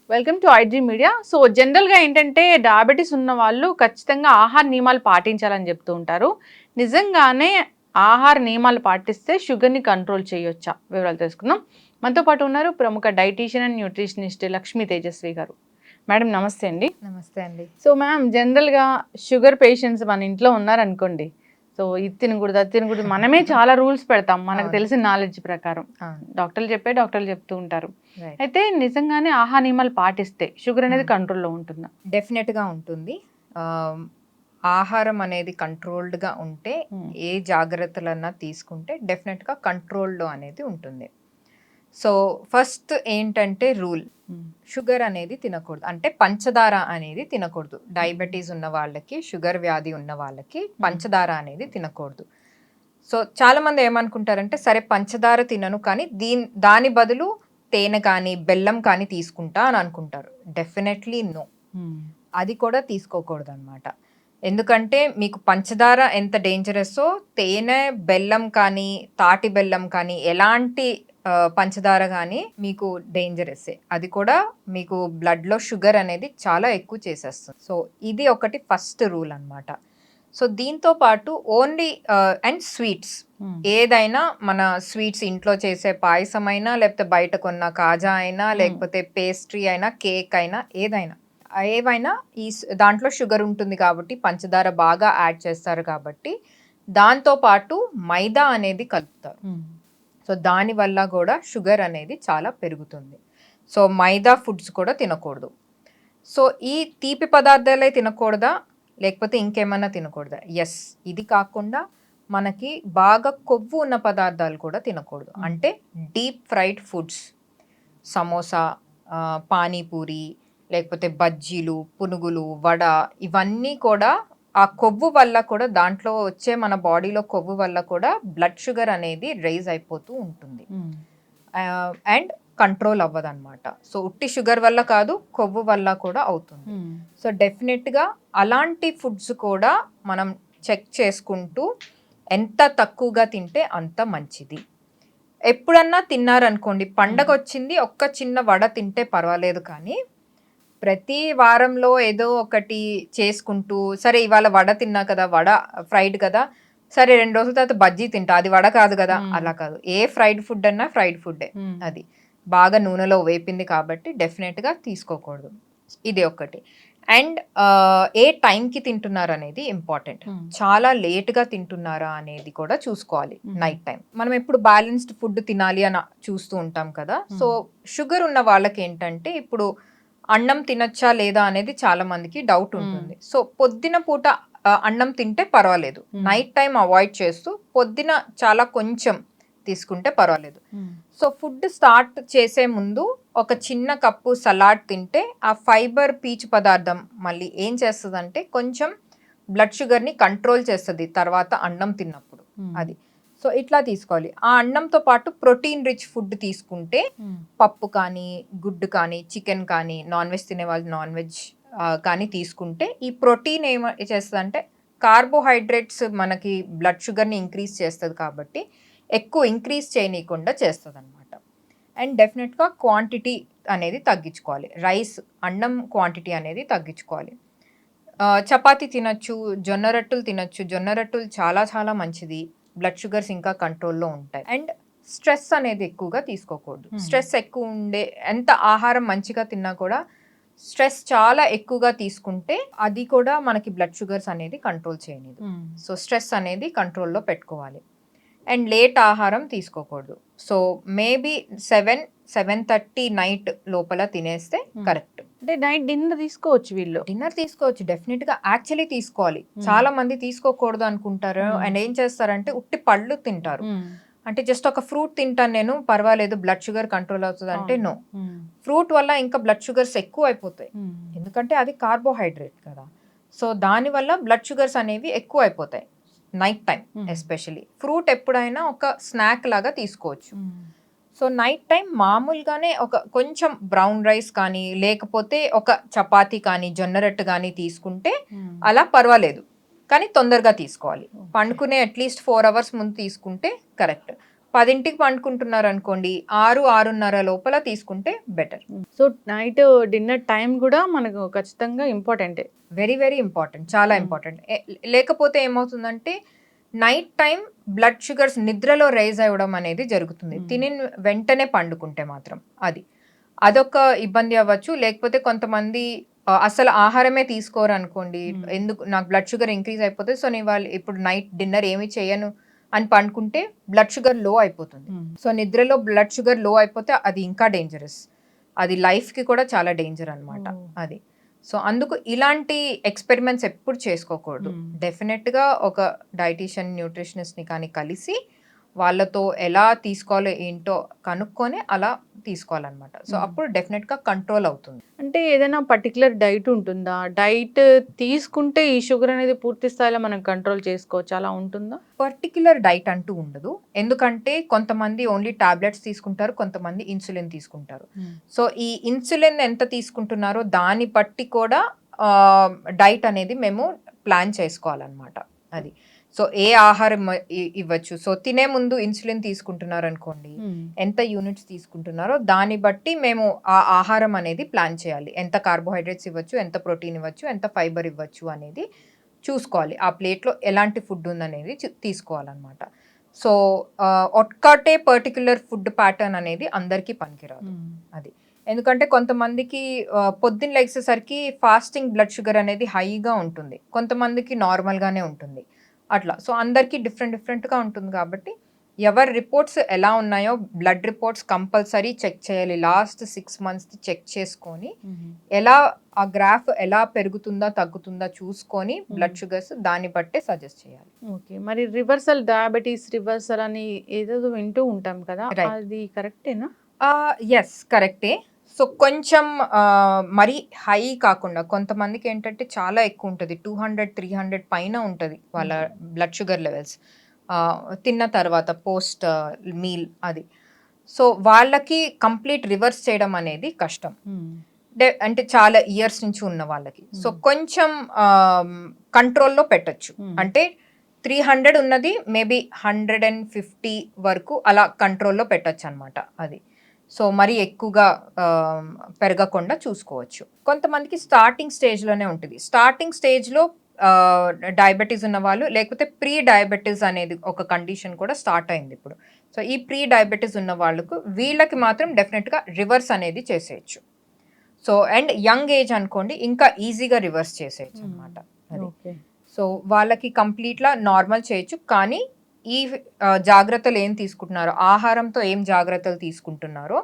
Welcome to IG media. So జనరల్గా ఏంటంటే diabetes ఉన్న వాళ్ళు ఖచ్చితంగా ఆహార నియమాలు పాటించాలని చెప్తూ ఉంటారు. నిజంగానే ఆహార నియమాలు పాటిస్తే షుగర్ని కంట్రోల్ చేయొచ్చా? వివరాలు తెలుసుకుందాం. మనతో పాటు ఉన్నారు ప్రముఖ dietician and nutritionist Lakshmi Tejaswi గారు. మేడం నమస్తే అండి. నమస్తే అండి. సో మ్యామ్, జనరల్గా షుగర్ పేషెంట్స్ మన ఇంట్లో ఉన్నారనుకోండి, సో ఇది తినకూడదు అది తినకూడదు, మనమే చాలా రూల్స్ పెడతాం మనకు తెలిసిన నాలెడ్జ్ ప్రకారం. డాక్టర్లు చెప్తూ ఉంటారు. అయితే నిజంగానే ఆహార నియమాలు పాటిస్తే షుగర్ అనేది కంట్రోల్లో ఉంటుందా? డెఫినెట్గా ఉంటుంది. ఆహారం అనేది కంట్రోల్డ్గా ఉంటే ఏ జాగ్రత్తలన్నా తీసుకుంటే డెఫినెట్గా కంట్రోల్లో అనేది ఉంటుంది. సో ఫస్ట్ ఏంటంటే రూల్, షుగర్ అనేది తినకూడదు, అంటే పంచదార అనేది తినకూడదు. డయాబెటీస్ ఉన్న వాళ్ళకి, షుగర్ వ్యాధి ఉన్న వాళ్ళకి పంచదార అనేది తినకూడదు. సో చాలా మంది ఏమనుకుంటారంటే సరే పంచదార తినను కానీ దాని బదులు తేనె కానీ బెల్లం కానీ తీసుకుంటా అని అనుకుంటారు. డెఫినెట్లీ నో, అది కూడా తీసుకోకూడదు అనమాట. ఎందుకంటే మీకు పంచదార ఎంత డేంజరస్సో తేనె, బెల్లం కానీ, తాటి బెల్లం కానీ, ఎలాంటి పంచదార కానీ మీకు డేంజరస్సే. అది కూడా మీకు బ్లడ్లో షుగర్ అనేది చాలా ఎక్కువ చేసేస్తుంది. సో ఇది ఒకటి ఫస్ట్ రూల్ అనమాట. సో దీంతో పాటు ఓన్లీ అండ్ స్వీట్స్, ఏదైనా మన స్వీట్స్ ఇంట్లో చేసే పాయసం అయినా, లేకపోతే బయట కొన్న కాజా అయినా, లేకపోతే పేస్ట్రీ అయినా, కేక్ అయినా, ఏవైనా ఈ దాంట్లో షుగర్ ఉంటుంది కాబట్టి, పంచదార బాగా యాడ్ చేస్తారు కాబట్టి, దాంతో పాటు మైదా అనేది కలుపుతారు. సో దానివల్ల కూడా షుగర్ అనేది చాలా పెరుగుతుంది. సో మైదా ఫుడ్స్ కూడా తినకూడదు. సో ఈ తీపి పదార్థాలే తినకూడదా, లేకపోతే ఇంకేమన్నా తినకూడదా? ఎస్, ఇది కాకుండా మనకి బాగా కొవ్వు ఉన్న పదార్థాలు కూడా తినకూడదు. అంటే deep fried foods, samosa, panipuri, లేకపోతే బజ్జీలు, పునుగులు, వడ, ఇవన్నీ కూడా ఆ కొవ్వు వల్ల కూడా, దాంట్లో వచ్చే మన బాడీలో కొవ్వు వల్ల కూడా బ్లడ్ షుగర్ అనేది రైజ్ అయిపోతూ ఉంటుంది అండ్ కంట్రోల్ అవ్వదన్నమాట. సో ఉట్టి షుగర్ వల్ల కాదు, కొవ్వు వల్ల కూడా అవుతుంది. సో డెఫినెట్గా అలాంటి ఫుడ్స్ కూడా మనం చెక్ చేసుకుంటూ ఎంత తక్కువగా తింటే అంత మంచిది. ఎప్పుడన్నా తిన్నారనుకోండి, పండగ వచ్చింది ఒక్క చిన్న వడ తింటే పర్వాలేదు, కానీ ప్రతి వారంలో ఏదో ఒకటి చేసుకుంటూ, సరే ఇవాళ వడ తిన్నా కదా, వడ ఫ్రైడ్ కదా, సరే 2 రోజుల తర్వాత బజ్జీ తింటా, అది వడ కాదు కదా, అలా కాదు. ఏ ఫ్రైడ్ ఫుడ్ అన్నా ఫ్రైడ్ ఫుడ్డే, అది బాగా నూనెలో వేపింది కాబట్టి డెఫినెట్గా తీసుకోకూడదు. ఇది ఒకటి. అండ్ ఏ టైంకి తింటున్నారు అనేది ఇంపార్టెంట్. చాలా లేట్గా తింటున్నారా అనేది కూడా చూసుకోవాలి. నైట్ టైం మనం ఎప్పుడు బ్యాలెన్స్డ్ ఫుడ్ తినాలి అని చూస్తూ ఉంటాం కదా. సో షుగర్ ఉన్న వాళ్ళకి ఏంటంటే, ఇప్పుడు అన్నం తినచ్చా లేదా అనేది చాలా మందికి డౌట్ ఉంటుంది. సో పొద్దున పూట అన్నం తింటే పర్వాలేదు, నైట్ టైం అవాయిడ్ చేస్తూ పొద్దున చాలా కొంచెం తీసుకుంటే పర్వాలేదు. సో ఫుడ్ స్టార్ట్ చేసే ముందు ఒక చిన్న కప్పు సలాడ్ తింటే ఆ ఫైబర్, పీచు పదార్థం మళ్ళీ ఏం చేస్తుంది, కొంచెం బ్లడ్ షుగర్ని కంట్రోల్ చేస్తుంది తర్వాత అన్నం తిన్నప్పుడు. అది సో ఇట్లా తీసుకోవాలి. ఆ అన్నంతో పాటు ప్రోటీన్ రిచ్ ఫుడ్ తీసుకుంటే, పప్పు కానీ, గుడ్డు కానీ, చికెన్ కానీ, నాన్ వెజ్ తినే వాళ్ళు నాన్ వెజ్ కానీ తీసుకుంటే, ఈ ప్రోటీన్ ఏం చేస్తుంది, కార్బోహైడ్రేట్స్ మనకి బ్లడ్ షుగర్ని ఇంక్రీజ్ చేస్తుంది కాబట్టి ఎక్కువ ఇంక్రీజ్ చేయనీయకుండా చేస్తుంది అనమాట. అండ్ డెఫినెట్గా క్వాంటిటీ అనేది తగ్గించుకోవాలి. రైస్, అన్నం క్వాంటిటీ అనేది తగ్గించుకోవాలి. చపాతీ తినచ్చు, జొన్న రొట్టెలు తినచ్చు. జొన్న రొట్టెలు చాలా చాలా మంచిది, బ్లడ్ షుగర్స్ ఇంకా కంట్రోల్లో ఉంటాయి. అండ్ స్ట్రెస్ అనేది ఎక్కువగా తీసుకోకూడదు. స్ట్రెస్ ఎక్కువ ఉండే, ఎంత ఆహారం మంచిగా తిన్నా కూడా స్ట్రెస్ చాలా ఎక్కువగా తీసుకుంటే అది కూడా మనకి బ్లడ్ షుగర్స్ అనేది కంట్రోల్ చేయలేదు. సో స్ట్రెస్ అనేది కంట్రోల్లో పెట్టుకోవాలి. అండ్ లేట్ ఆహారం తీసుకోకూడదు. సో మేబీ 7-7:30 నైట్ లోపల తినేస్తే కరెక్ట్. అంటే నైట్ డిన్నర్ తీసుకోవచ్చు, వీళ్ళు డిన్నర్ తీసుకోవచ్చు, డెఫినెట్గా యాక్చువల్లీ తీసుకోవాలి. చాలా మంది తీసుకోకూడదు అనుకుంటారు అండ్ ఏం చేస్తారంటే ఉట్టి పళ్ళు తింటారు. అంటే జస్ట్ ఒక ఫ్రూట్ తింటాను నేను, పర్వాలేదు బ్లడ్ షుగర్ కంట్రోల్ అవుతుంది అంటే నో. ఫ్రూట్ వల్ల ఇంకా బ్లడ్ షుగర్స్ ఎక్కువ అయిపోతాయి, ఎందుకంటే అది కార్బోహైడ్రేట్ కదా. సో దానివల్ల బ్లడ్ షుగర్స్ అనేవి ఎక్కువ అయిపోతాయి నైట్ టైం. ఎస్పెషలీ ఫ్రూట్ ఎప్పుడైనా ఒక స్నాక్ లాగా తీసుకోవచ్చు. సో నైట్ టైం మామూలుగానే ఒక కొంచెం బ్రౌన్ రైస్ కానీ, లేకపోతే ఒక చపాతీ కానీ, జొన్న రొట్టె కానీ తీసుకుంటే అలా పర్వాలేదు. కానీ తొందరగా తీసుకోవాలి. పండుకునే అట్లీస్ట్ 4 అవర్స్ ముందు తీసుకుంటే కరెక్ట్. 10కి పండుకుంటున్నారు అనుకోండి, 6-6:30 లోపల తీసుకుంటే better. So night dinner time కూడా మనకు ఖచ్చితంగా ఇంపార్టెంటే. వెరీ వెరీ ఇంపార్టెంట్, చాలా ఇంపార్టెంట్. లేకపోతే ఏమవుతుందంటే నైట్ టైం బ్లడ్ షుగర్స్ నిద్రలో రైజ్ అవ్వడం అనేది జరుగుతుంది, తినిన వెంటనే పండుకుంటే మాత్రం. అదొక ఇబ్బంది అవ్వచ్చు. లేకపోతే కొంతమంది అసలు ఆహారమే తీసుకోరు అనుకోండి, ఎందుకు నాకు బ్లడ్ షుగర్ ఇంక్రీజ్ అయిపోతుంది, సో నేను వాళ్ళు ఇప్పుడు నైట్ డిన్నర్ ఏమి చేయను అని పండుకుంటే బ్లడ్ షుగర్ లో అయిపోతుంది. సో నిద్రలో బ్లడ్ షుగర్ లో అయిపోతే అది ఇంకా డేంజరస్, అది లైఫ్కి కూడా చాలా డేంజర్ అనమాట. అది సో అందుకు ఇలాంటి ఎక్స్పెరిమెంట్స్ ఎప్పుడు చేసుకోకూడదు. డెఫినెట్గా ఒక డైటీషియన్, న్యూట్రిషనిస్ట్ని కానీ కలిసి వాళ్ళతో ఎలా తీసుకోవాలో ఏంటో కనుక్కొని అలా తీసుకోవాలన్నమాట. సో అప్పుడు డెఫినెట్గా కంట్రోల్ అవుతుంది. అంటే ఏదైనా పర్టికులర్ డైట్ ఉంటుందా? డైట్ తీసుకుంటే ఈ షుగర్ అనేది పూర్తి స్థాయిలో మనం కంట్రోల్ చేసుకోవచ్చు, అలా ఉంటుందా? పర్టికులర్ డైట్ అంటూ ఉండదు. ఎందుకంటే కొంతమంది ఓన్లీ టాబ్లెట్స్ తీసుకుంటారు, కొంతమంది ఇన్సులిన్ తీసుకుంటారు. సో ఈ ఇన్సులిన్ ఎంత తీసుకుంటున్నారో దాన్ని బట్టి కూడా డైట్ అనేది మేము ప్లాన్ చేసుకోవాలన్నమాట. అది సో ఏ ఆహారం ఇవ్వచ్చు. సో తినే ముందు ఇన్సులిన్ తీసుకుంటున్నారు అనుకోండి, ఎంత యూనిట్స్ తీసుకుంటున్నారో దాన్ని బట్టి మేము ఆ ఆహారం అనేది ప్లాన్ చేయాలి. ఎంత కార్బోహైడ్రేట్స్ ఇవ్వచ్చు, ఎంత ప్రోటీన్ ఇవ్వచ్చు, ఎంత ఫైబర్ ఇవ్వచ్చు అనేది చూసుకోవాలి. ఆ ప్లేట్లో ఎలాంటి ఫుడ్ ఉందనేది తీసుకోవాలన్నమాట. సో ఒక్కటే పర్టిక్యులర్ ఫుడ్ ప్యాటర్న్ అనేది అందరికీ పనికిరాదు. అది ఎందుకంటే కొంతమందికి పొద్దున్న లెగ్సేసరికి ఫాస్టింగ్ బ్లడ్ షుగర్ అనేది హైగా ఉంటుంది, కొంతమందికి నార్మల్గానే ఉంటుంది, అట్లా. సో అందరికీ డిఫరెంట్గా ఉంటుంది కాబట్టి ఎవరి రిపోర్ట్స్ ఎలా ఉన్నాయో బ్లడ్ రిపోర్ట్స్ కంపల్సరీ చెక్ చేయాలి. లాస్ట్ 6 months చెక్ చేసుకొని ఎలా ఆ గ్రాఫ్ ఎలా పెరుగుతుందా తగ్గుతుందా చూసుకొని బ్లడ్ షుగర్స్ దాన్ని బట్టే సజెస్ట్ చేయాలి. ఓకే, మరి రివర్సల్ డయాబెటీస్ రివర్సల్ అని ఏదో వింటూ ఉంటాం కదా, అది కరెక్టేనా? ఎస్, కరెక్టే. సో కొంచెం మరీ హై కాకుండా, కొంతమందికి ఏంటంటే చాలా ఎక్కువ ఉంటుంది, 200-300 పైన ఉంటుంది వాళ్ళ బ్లడ్ షుగర్ లెవెల్స్ తిన్న తర్వాత పోస్ట్ మీల్. అది సో వాళ్ళకి కంప్లీట్ రివర్స్ చేయడం అనేది కష్టం, అంటే చాలా ఇయర్స్ నుంచి ఉన్న వాళ్ళకి. సో కొంచెం కంట్రోల్లో పెట్టచ్చు, అంటే 300 ఉన్నది మేబీ 150 వరకు అలా కంట్రోల్లో పెట్టచ్చు అనమాట. అది సో మరీ ఎక్కువగా పెరగకుండా చూసుకోవచ్చు. కొంతమందికి స్టార్టింగ్ స్టేజ్లోనే ఉంటుంది. స్టార్టింగ్ స్టేజ్లో డయాబెటీస్ ఉన్న వాళ్ళు, లేకపోతే ప్రీ డయాబెటీస్ అనేది ఒక కండిషన్ కూడా స్టార్ట్ అయింది ఇప్పుడు. సో ఈ ప్రీ డయాబెటీస్ ఉన్న వాళ్ళకు వీళ్ళకి మాత్రం డెఫినెట్గా రివర్స్ అనేది చేసేయచ్చు. సో అండ్ యంగ్ ఏజ్ అనుకోండి ఇంకా ఈజీగా రివర్స్ చేసేయచ్చు అనమాట. సో వాళ్ళకి కంప్లీట్గా నార్మల్ చేయొచ్చు, కానీ ఈ జాగ్రత్తలు ఏం తీసుకుంటున్నారో, ఆహారంతో ఏం జాగ్రత్తలు తీసుకుంటున్నారో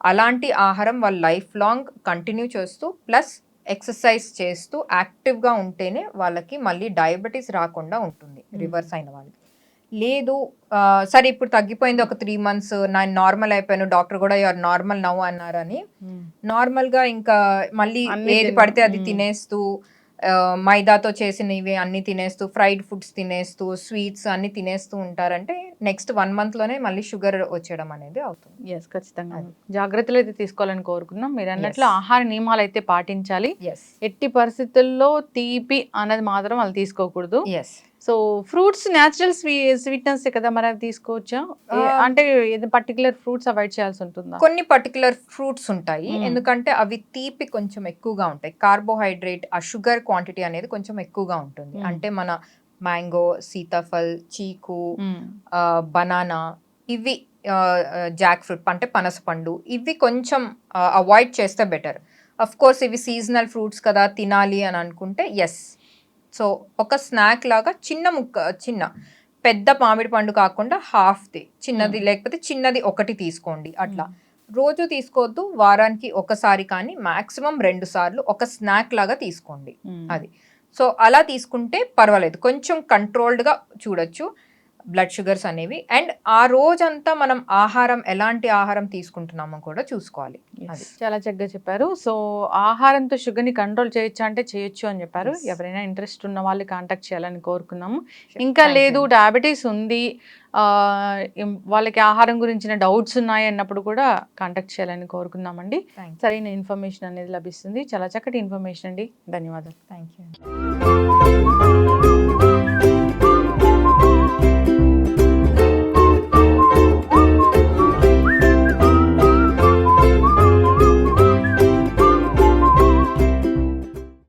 అలాంటి ఆహారం వాళ్ళ లైఫ్ లాంగ్ కంటిన్యూ చేస్తూ ప్లస్ ఎక్సర్సైజ్ చేస్తూ యాక్టివ్గా ఉంటేనే వాళ్ళకి మళ్ళీ డయాబెటీస్ రాకుండా ఉంటుంది రివర్స్ అయిన వాళ్ళకి. లేదు సరే ఇప్పుడు తగ్గిపోయింది ఒక 3 months నేను నార్మల్ అయిపోయాను, డాక్టర్ కూడా యూఆర్ నార్మల్ నవ్వు అన్నారని నార్మల్గా ఇంకా మళ్ళీ ఏది పడితే అది తినేస్తూ మైదాతో చేసినవి అన్ని తినేస్తూ, ఫ్రైడ్ ఫుడ్స్ తినేస్తూ, స్వీట్స్ అన్ని తినేస్తూ ఉంటారంటే నెక్స్ట్ 1 monthలోనే మళ్ళీ షుగర్ వచ్చేయడం అనేది అవుతుంది. ఎస్, ఖచ్చితంగా జాగ్రత్తలు అయితే తీసుకోవాలని కోరుకున్నాం. మీరు అన్నట్లు ఆహార నియమాలు అయితే పాటించాలి. ఎట్టి పరిస్థితుల్లో తీపి అనేది మాత్రం వాళ్ళు తీసుకోకూడదు. సో ఫ్రూట్స్ న్యాచురల్ స్వీట్నెస్ కదా, మరి అవి తీసుకోవచ్చా? అంటే పర్టికులర్ ఫ్రూట్స్ అవాయిడ్ చేయాల్సి ఉంటుందా? కొన్ని పర్టికులర్ ఫ్రూట్స్ ఉంటాయి, ఎందుకంటే అవి తీపి కొంచెం ఎక్కువగా ఉంటాయి. కార్బోహైడ్రేట్ ఆ షుగర్ క్వాంటిటీ అనేది కొంచెం ఎక్కువగా ఉంటుంది. అంటే మన మ్యాంగో, సీతాఫల్, చీకు, బనానా, ఇవి జాక్ ఫ్రూట్ అంటే పనసపండు, ఇవి కొంచెం అవాయిడ్ చేస్తే బెటర్. అఫ్ కోర్స్ ఇవి సీజనల్ ఫ్రూట్స్ కదా తినాలి అని అనుకుంటే ఎస్. సో ఒక స్నాక్ లాగా చిన్న పెద్ద మామిడి పండు కాకుండా హాఫ్ది చిన్నది, లేకపోతే చిన్నది ఒకటి తీసుకోండి. అట్లా రోజు తీసుకోవద్దు, వారానికి ఒకసారి కానీ మాక్సిమం 2 సార్లు ఒక స్నాక్ లాగా తీసుకోండి. అది సో అలా తీసుకుంటే పర్వాలేదు, కొంచెం కంట్రోల్డ్గా చూడొచ్చు బ్లడ్ షుగర్స్ అనేవి. అండ్ ఆ రోజంతా మనం ఆహారం ఎలాంటి ఆహారం తీసుకుంటున్నామో కూడా చూసుకోవాలి. అది చాలా చక్కగా చెప్పారు. సో ఆహారంతో షుగర్ని కంట్రోల్ చేయొచ్చు అంటే చేయొచ్చు అని చెప్పారు. ఎవరైనా ఇంట్రెస్ట్ ఉన్న వాళ్ళు కాంటాక్ట్ చేయాలని కోరుకున్నాము. ఇంకా లేదు డయాబెటీస్ ఉంది, వాళ్ళకి ఆహారం గురించిన డౌట్స్ ఉన్నాయి అన్నప్పుడు కూడా కాంటాక్ట్ చేయాలని కోరుకున్నామండి. సరైన ఇన్ఫర్మేషన్ అనేది లభిస్తుంది. చాలా చక్కటి ఇన్ఫర్మేషన్ అండి, ధన్యవాదాలు. Thank you.